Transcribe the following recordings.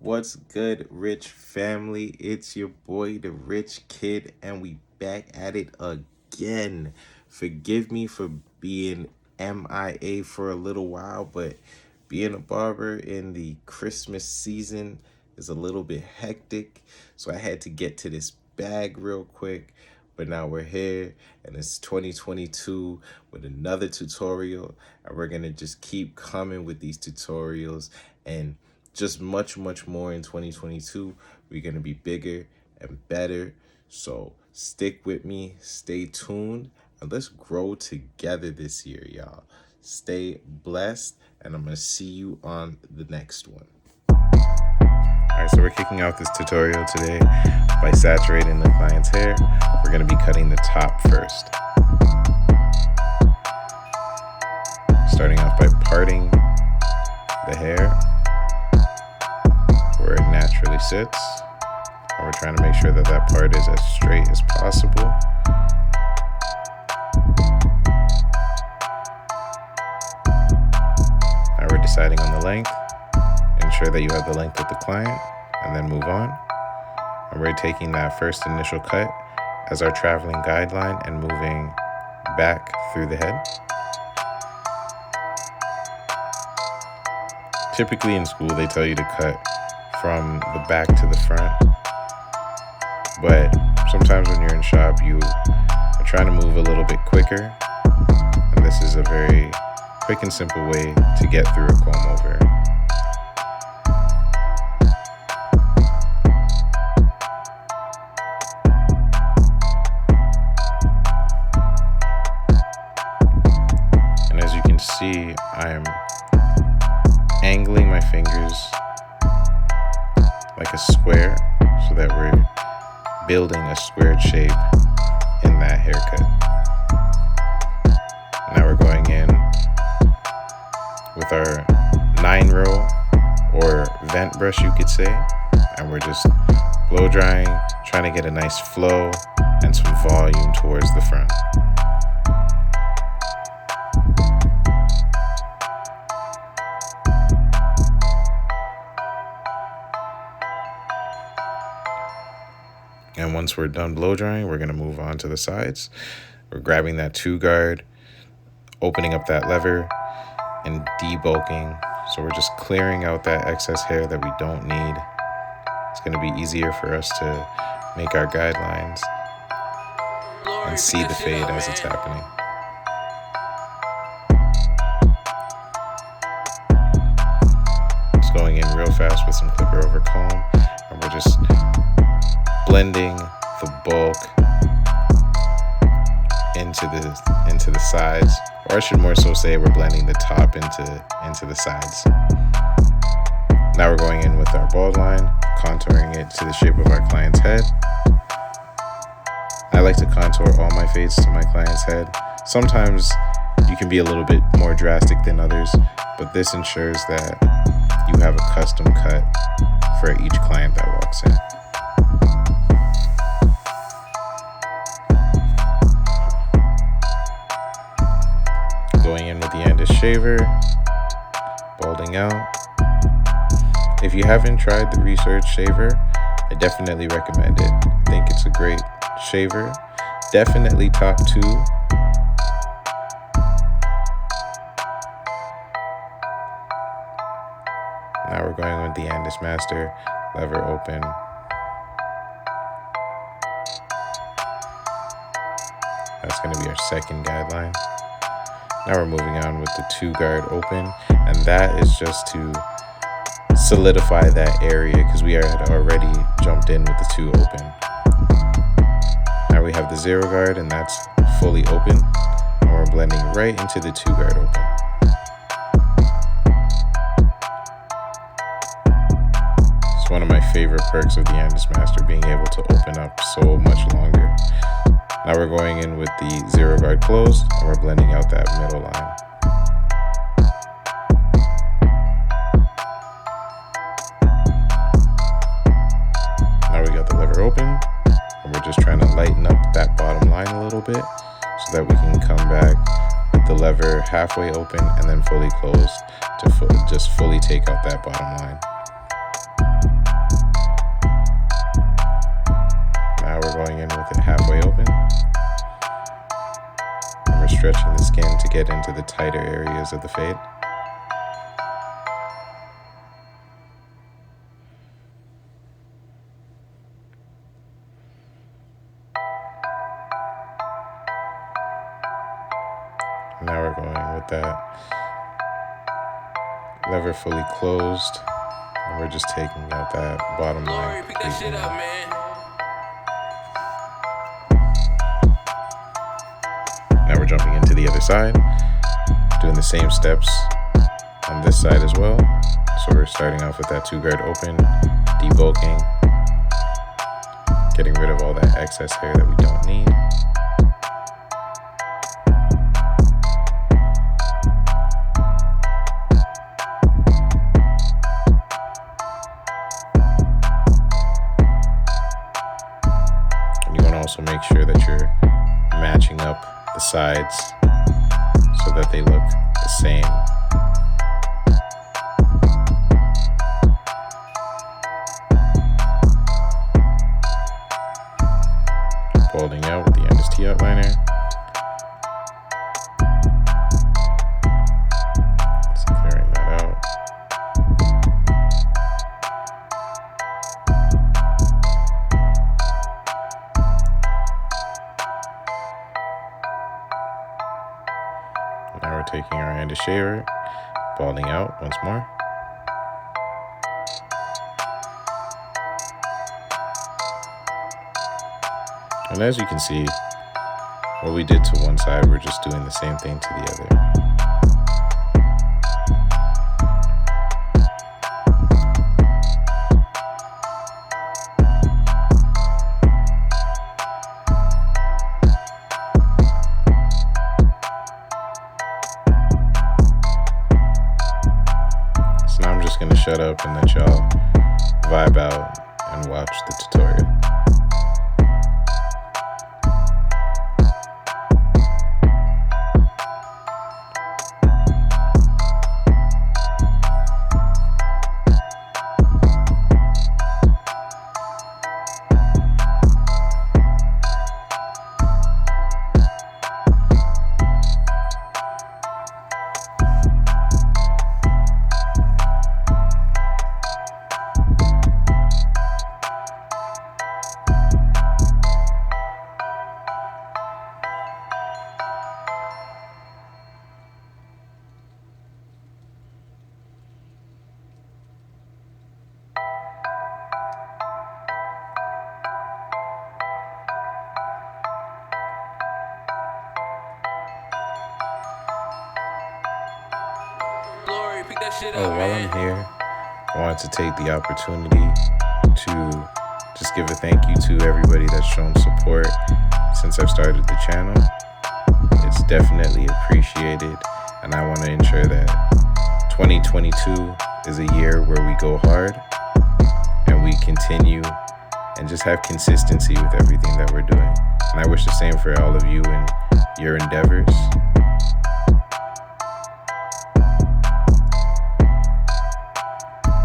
What's good, Rich family? It's your boy, the Rich Kid, and we back at it again. Forgive me for being MIA for a little while, but being a barber in the Christmas season is a little bit hectic, so I had to get to this bag real quick. But now we're here, and it's 2022 with another tutorial, and we're gonna just keep coming with these tutorials and just much more in 2022. We're going to be bigger and better. So stick with me, stay tuned, and let's grow together this year, y'all. Stay blessed, and I'm going to see you on the next one. All right, so we're kicking out this tutorial today by saturating the client's hair. We're going to be cutting the top first. Starting off by parting the hair where it naturally sits, and we're trying to make sure that that part is as straight as possible. Now we're deciding on the length. Ensure that you have the length with the client, and then move on. And we're taking that first initial cut as our traveling guideline and moving back through the head. Typically in school, they tell you to cut from the back to the front, but sometimes when you're in shop, you are trying to move a little bit quicker, and this is a very quick and simple way to get through a comb over. And as you can see, I'm angling my fingers like a square so that we're building a squared shape in that haircut. Now we're going in with our 9-row or vent brush, you could say, and we're just blow drying, trying to get a nice flow and some volume towards the front. And once we're done blow drying, we're going to move on to the sides. We're grabbing that 2-guard, opening up that lever, and debulking. So we're just clearing out that excess hair that we don't need. It's going to be easier for us to make our guidelines and see the fade as it's happening. It's going in real fast with some clipper over comb, and we're just blending the bulk into the sides, or I should more so say we're blending the top into the sides. Now we're going in with our bald line, contouring it to the shape of our client's head. I like to contour all my fades to my client's head. Sometimes you can be a little bit more drastic than others, but this ensures that you have a custom cut for each client that walks in. Going in with the Andis shaver, balding out. If you haven't tried the Resurge shaver, I definitely recommend it. I think it's a great shaver. Definitely top 2. Now we're going with the Andis Master, lever open. That's going to be our second guideline. Now we're moving on with the 2-guard open, and that is just to solidify that area because we had already jumped in with the 2 open. Now we have the 0-guard, and that's fully open, and we're blending right into the 2-guard open. It's one of my favorite perks of the Andis Master, being able to open up so much longer. Now we're going in with the 0-guard closed, and we're blending out that middle line. Now we got the lever open, and we're just trying to lighten up that bottom line a little bit so that we can come back with the lever halfway open and then fully closed to just fully take out that bottom line. going in with it halfway open. And we're stretching the skin to get into the tighter areas of the fade. Now we're going with that lever fully closed, and we're just taking out that bottom line. Pick that shit up, man. Now we're jumping into the other side, doing the same steps on this side as well. So we're starting off with that 2-guard open, debulking, getting rid of all that excess hair that we don't need. Also make sure that you're matching up the sides so that they look the same. Balding out with the Endless T outliner. Just clearing that out. Now we're taking our end shaver, balding out once more. And as you can see, what we did to one side, we're just doing the same thing to the other. So now I'm just gonna shut up and let y'all vibe out and watch the tutorial. Oh, while I'm here, I wanted to take the opportunity to just give a thank you to everybody that's shown support since I've started the channel. It's definitely appreciated, and I want to ensure that 2022 is a year where we go hard and we continue and just have consistency with everything that we're doing. And I wish the same for all of you in your endeavors.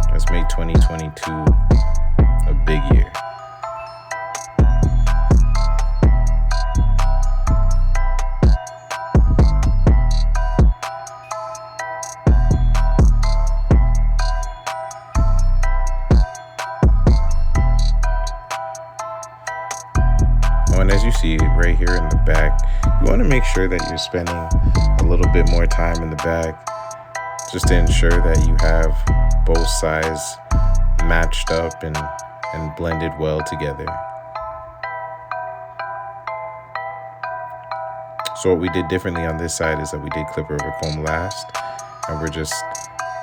Let's make 2022 a big year. Oh, and as you see right here in the back, you want to make sure that you're spending a little bit more time in the back just to ensure that you have both sides matched up and blended well together. So what we did differently on this side is that we did clipper over comb last, and we're just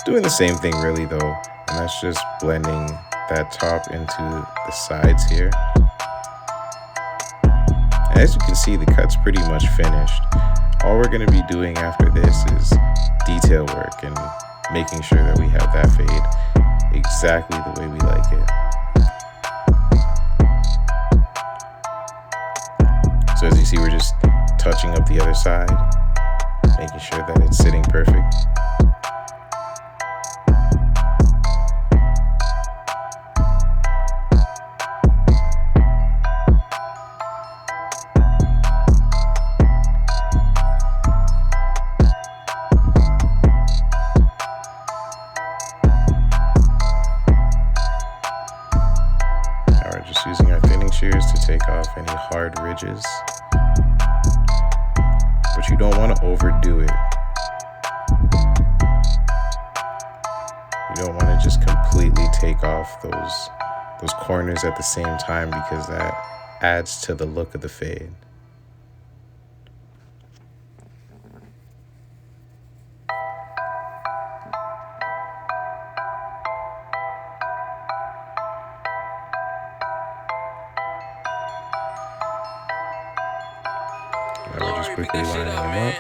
doing the same thing really though, and that's just blending that top into the sides here. And as you can see, the cut's pretty much finished. All we're going to be doing after this is detail work and making sure that we have that fade exactly the way we like it. So as you see, we're just touching up the other side, making sure that it's sitting perfect. shears to take off any hard ridges, but you don't want to overdo it. You don't want to just completely take off those corners at the same time, because that adds to the look of the fade. Now we're just quickly lining him up.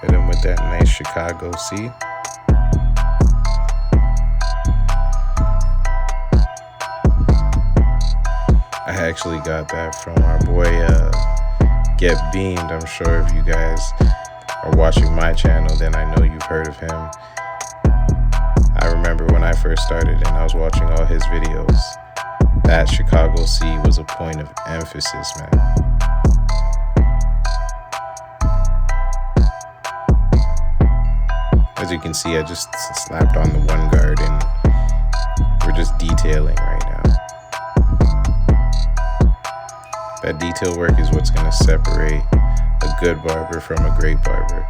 Hit him with that nice Chicago C. I actually got that from our boy Get Beamed. I'm sure if you guys are watching my channel, then I know you've heard of him. I remember when I first started and I was watching all his videos, that Chicago C was a point of emphasis, man. As you can see, I just slapped on the one guard and we're just detailing right now. That detail work is what's going to separate a good barber from a great barber.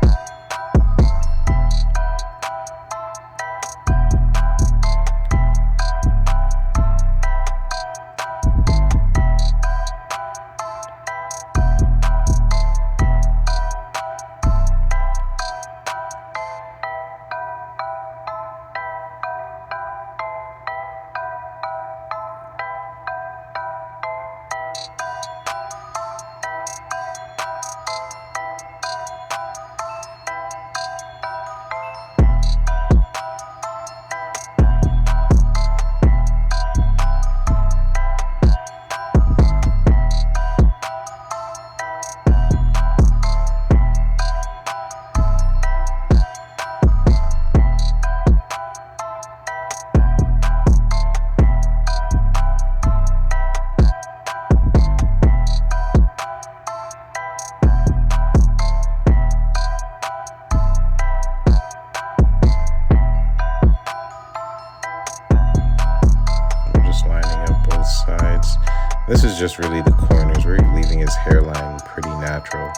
This is just really the corners. We're leaving his hairline pretty natural,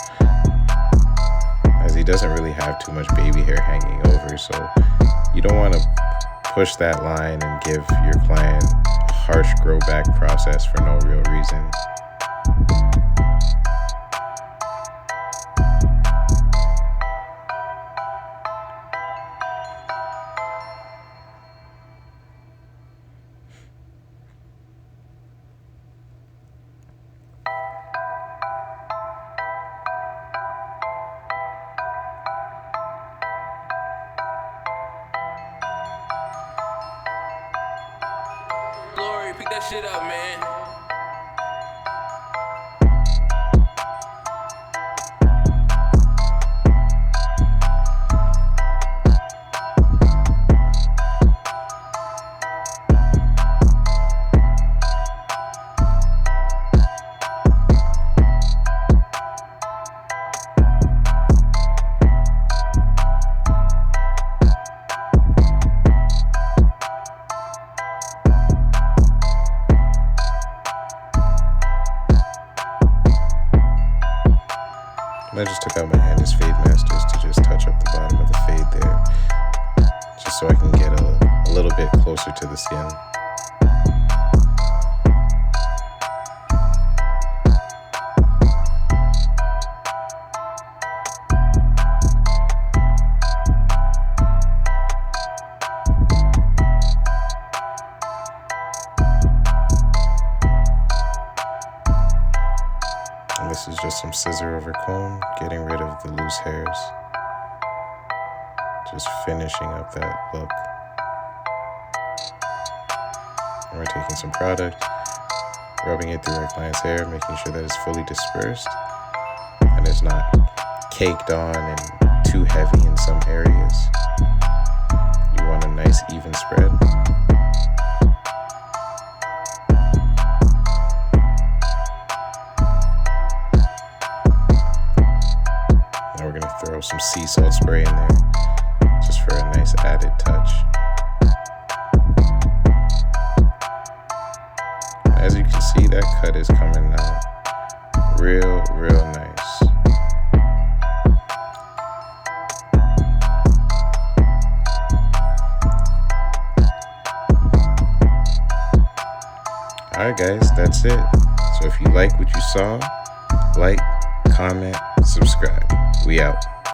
as he doesn't really have too much baby hair hanging over, so you don't want to push that line and give your client a harsh grow back process for no real reason. Pick that shit up, man. I just took out my Andis Fade Masters to just touch up the bottom of the fade there, just so I can get a little bit closer to the skin. This is just some scissor over comb, getting rid of the loose hairs. Just finishing up that look. And we're taking some product, rubbing it through our client's hair, making sure that it's fully dispersed and it's not caked on and too heavy in some areas. You want a nice even spread. We're going to throw some sea salt spray in there just for a nice added touch. See, that cut is coming out real nice. Alright guys, that's it. So if you like what you saw, like, comment, subscribe. We out.